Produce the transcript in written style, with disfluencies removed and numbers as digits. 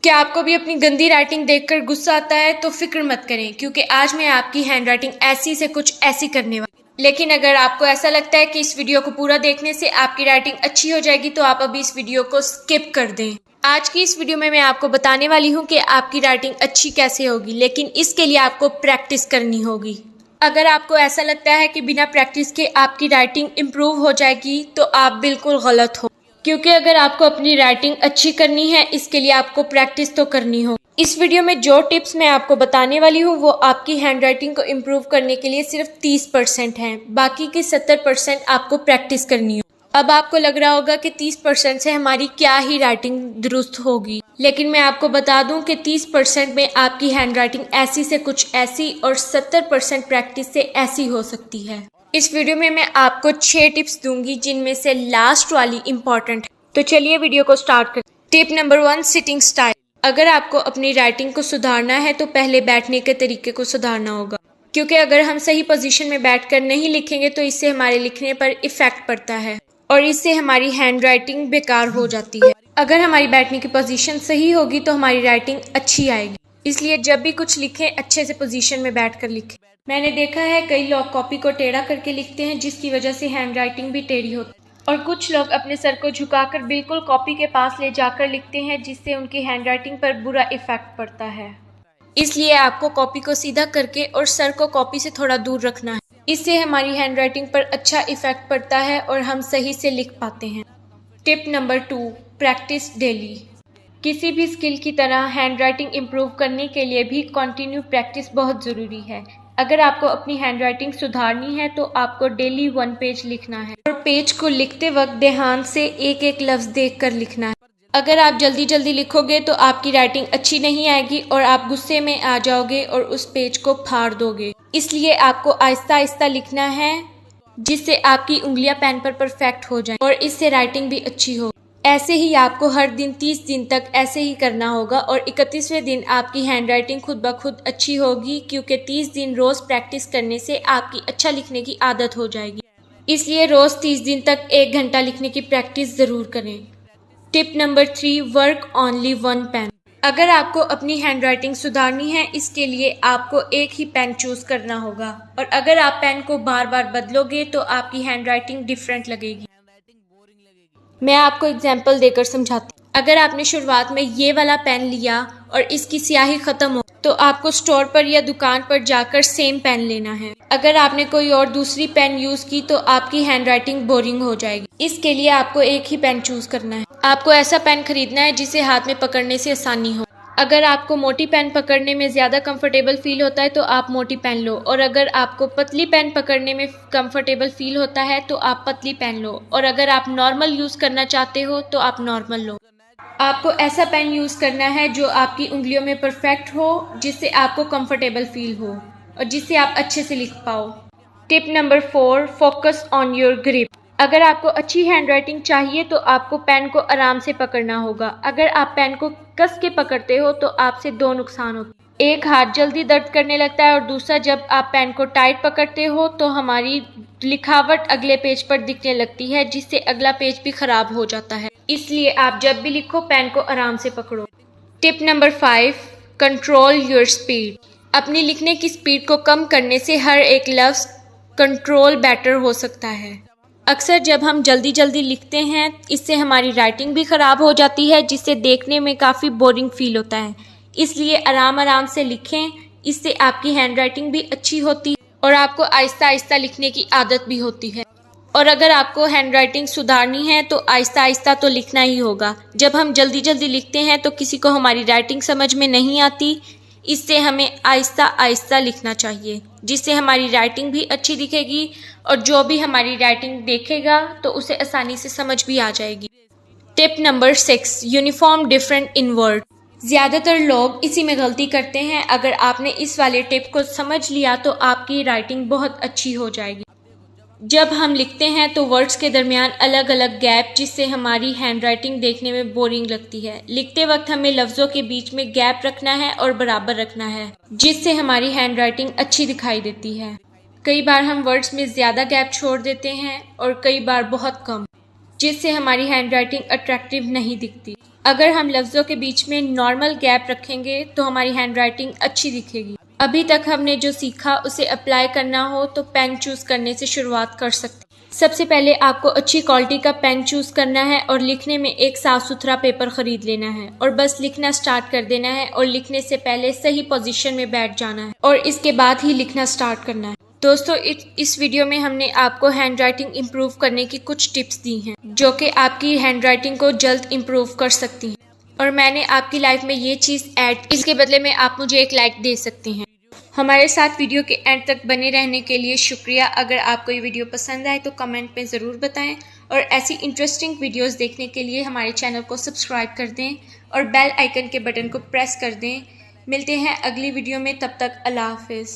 क्या आपको भी अपनी गंदी राइटिंग देखकर गुस्सा आता है? तो फिक्र मत करें, क्योंकि आज मैं आपकी हैंड राइटिंग ऐसी से कुछ ऐसी करने वाली। लेकिन अगर आपको ऐसा लगता है कि इस वीडियो को पूरा देखने से आपकी राइटिंग अच्छी हो जाएगी तो आप अभी इस वीडियो को स्किप कर दें। आज की इस वीडियो में मैं आपको बताने वाली हूँ कि आपकी राइटिंग अच्छी कैसे होगी, लेकिन इसके लिए आपको प्रैक्टिस करनी होगी। अगर आपको ऐसा लगता है कि बिना प्रैक्टिस के आपकी राइटिंग इम्प्रूव हो जाएगी तो आप बिल्कुल गलत हो, क्योंकि अगर आपको अपनी राइटिंग अच्छी करनी है इसके लिए आपको प्रैक्टिस तो करनी हो। इस वीडियो में जो टिप्स मैं आपको बताने वाली हूँ वो आपकी हैंड राइटिंग को इम्प्रूव करने के लिए सिर्फ 30% हैं, बाकी के 70% आपको प्रैक्टिस करनी हो। अब आपको लग रहा होगा कि 30% से हमारी क्या ही राइटिंग दुरुस्त होगी, लेकिन मैं आपको बता दूं कि 30% में आपकी हैंड राइटिंग ऐसी से कुछ ऐसी और 70% प्रैक्टिस से ऐसी हो सकती है। इस वीडियो में मैं आपको 6 टिप्स दूंगी, जिनमें से लास्ट वाली इम्पोर्टेंट है। तो चलिए वीडियो को स्टार्ट करते हैं। Tip number 1, sitting style. अगर आपको अपनी राइटिंग को सुधारना है तो पहले बैठने के तरीके को सुधारना होगा, क्योंकि अगर हम सही पोजीशन में बैठकर नहीं लिखेंगे तो इससे हमारे लिखने पर इफेक्ट पड़ता है और इससे हमारी हैंड राइटिंग बेकार हो जाती है। अगर हमारी बैठने की पोजीशन सही होगी तो हमारी राइटिंग अच्छी आएगी। इसलिए जब भी कुछ लिखें अच्छे से पोजीशन में बैठकर लिखें। मैंने देखा है कई लोग कॉपी को टेढ़ा करके लिखते हैं, जिसकी वजह से हैंड राइटिंग भी टेढ़ी होती है, और कुछ लोग अपने सर को झुकाकर बिल्कुल कॉपी के पास ले जाकर लिखते हैं, जिससे उनकी हैंड राइटिंग पर बुरा इफेक्ट पड़ता है। इसलिए आपको कॉपी को सीधा करके और सर को कॉपी से थोड़ा दूर रखना है। इससे हमारी हैंड राइटिंग पर अच्छा इफेक्ट पड़ता है और हम सही से लिख पाते हैं। Tip number 2, practice daily. किसी भी स्किल की तरह हैंड राइटिंग इम्प्रूव करने के लिए भी कंटिन्यू प्रैक्टिस बहुत ज़रूरी है। अगर आपको अपनी हैंड राइटिंग सुधारनी है तो आपको डेली 1 पेज लिखना है, और पेज को लिखते वक्त ध्यान से एक एक लफ्ज़ देखकर लिखना है। अगर आप जल्दी जल्दी लिखोगे तो आपकी राइटिंग अच्छी नहीं आएगी और आप गुस्से में आ जाओगे और उस पेज को फाड़ दोगे। इसलिए आपको आहिस्ता आहिस्ता लिखना है, जिससे आपकी उंगलियां पेन पर परफेक्ट हो जाएं और इससे राइटिंग भी अच्छी हो। ऐसे ही आपको हर दिन 30 दिन तक ऐसे ही करना होगा और 31वें दिन आपकी हैंड राइटिंग खुद ब खुद अच्छी होगी, क्योंकि 30 दिन रोज़ प्रैक्टिस करने से आपकी अच्छा लिखने की आदत हो जाएगी। इसलिए रोज़ 30 दिन तक 1 घंटा लिखने की प्रैक्टिस ज़रूर करें। Tip number 3, work only 1 pen. अगर आपको अपनी हैंड राइटिंग सुधारनी है इसके लिए आपको एक ही पेन चूज करना होगा, और अगर आप पेन को बार बार बदलोगे तो आपकी हैंड राइटिंग डिफरेंट लगेगी। मैं आपको एग्जाम्पल देकर समझाती हूँ। अगर आपने शुरुआत में ये वाला पेन लिया और इसकी स्याही खत्म हो तो आपको स्टोर पर या दुकान पर जाकर सेम पेन लेना है। अगर आपने कोई और दूसरी पेन यूज की तो आपकी हैंड राइटिंग बोरिंग हो जाएगी। इसके लिए आपको एक ही पेन चूज करना है। आपको ऐसा पेन खरीदना है जिसे हाथ में पकड़ने से आसानी हो। अगर आपको मोटी पेन पकड़ने में ज़्यादा कंफर्टेबल फील होता है तो आप मोटी पेन लो, और अगर आपको पतली पेन पकड़ने में कंफर्टेबल फील होता है तो आप पतली पेन लो, और अगर आप नॉर्मल यूज़ करना चाहते हो तो आप नॉर्मल लो। आपको ऐसा पेन यूज़ करना है जो आपकी उंगलियों में परफेक्ट हो, जिससे आपको कंफर्टेबल फील हो और जिससे आप अच्छे से लिख पाओ। Tip number 4, focus on your grip. अगर आपको अच्छी हैंड राइटिंग चाहिए तो आपको पेन को आराम से पकड़ना होगा। अगर आप पेन को कस के पकड़ते हो तो आपसे 2 नुकसान होते हैं। एक, हाथ जल्दी दर्द करने लगता है, और दूसरा, जब आप पेन को टाइट पकड़ते हो तो हमारी लिखावट अगले पेज पर दिखने लगती है, जिससे अगला पेज भी खराब हो जाता है। इसलिए आप जब भी लिखो पेन को आराम से पकड़ो। Tip number 5, control your speed. अपनी लिखने की स्पीड को कम करने से हर एक लफ्ज़ कंट्रोल बेटर हो सकता है। अक्सर जब हम जल्दी जल्दी लिखते हैं इससे हमारी राइटिंग भी ख़राब हो जाती है, जिससे देखने में काफ़ी बोरिंग फील होता है। इसलिए आराम आराम से लिखें, इससे आपकी हैंड राइटिंग भी अच्छी होती है और आपको आहिस्ता आहिस्ता लिखने की आदत भी होती है। और अगर आपको हैंड राइटिंग सुधारनी है तो आहिस्ता आहिस्ता तो लिखना ही होगा। जब हम जल्दी जल्दी लिखते हैं तो किसी को हमारी राइटिंग समझ में नहीं आती, इससे हमें आहिस्ता आहिस्ता लिखना चाहिए, जिससे हमारी राइटिंग भी अच्छी दिखेगी और जो भी हमारी राइटिंग देखेगा तो उसे आसानी से समझ भी आ जाएगी। Tip number 6, uniform different in word. ज़्यादातर लोग इसी में गलती करते हैं। अगर आपने इस वाले टिप को समझ लिया तो आपकी राइटिंग बहुत अच्छी हो जाएगी। जब हम लिखते हैं तो वर्ड्स के दरमियान अलग अलग गैप, जिससे हमारी हैंड राइटिंग देखने में बोरिंग लगती है। लिखते वक्त हमें लफ्ज़ों के बीच में गैप रखना है और बराबर रखना है, जिससे हमारी हैंड राइटिंग अच्छी दिखाई देती है। कई बार हम वर्ड्स में ज़्यादा गैप छोड़ देते हैं और कई बार बहुत कम, जिससे हमारी हैंड राइटिंग अट्रैक्टिव नहीं दिखती। अगर हम लफ्ज़ों के बीच में नॉर्मल गैप रखेंगे तो हमारी हैंडराइटिंग अच्छी दिखेगी। अभी तक हमने जो सीखा उसे अप्लाई करना हो तो पेन चूज़ करने से शुरुआत कर सकते हैं। सबसे पहले आपको अच्छी क्वालिटी का पेन चूज़ करना है और लिखने में एक साफ़ सुथरा पेपर ख़रीद लेना है और बस लिखना स्टार्ट कर देना है और लिखने से पहले सही पोजीशन में बैठ जाना है और इसके बाद ही लिखना स्टार्ट करना है। दोस्तों, इस वीडियो में हमने आपको हैंडराइटिंग इम्प्रूव करने की कुछ टिप्स दी हैं जो कि आपकी हैंडराइटिंग को जल्द इम्प्रूव कर सकती हैं और मैंने आपकी लाइफ में ये चीज़ ऐड, इसके बदले में आप मुझे एक लाइक दे सकती हैं। हमारे साथ वीडियो के एंड तक बने रहने के लिए शुक्रिया। अगर आपको ये वीडियो पसंद आए तो कमेंट में ज़रूर बताएं और ऐसी इंटरेस्टिंग वीडियोस देखने के लिए हमारे चैनल को सब्सक्राइब कर दें और बेल आइकन के बटन को प्रेस कर दें। मिलते हैं अगली वीडियो में, तब तक अल्लाह हाफिज़।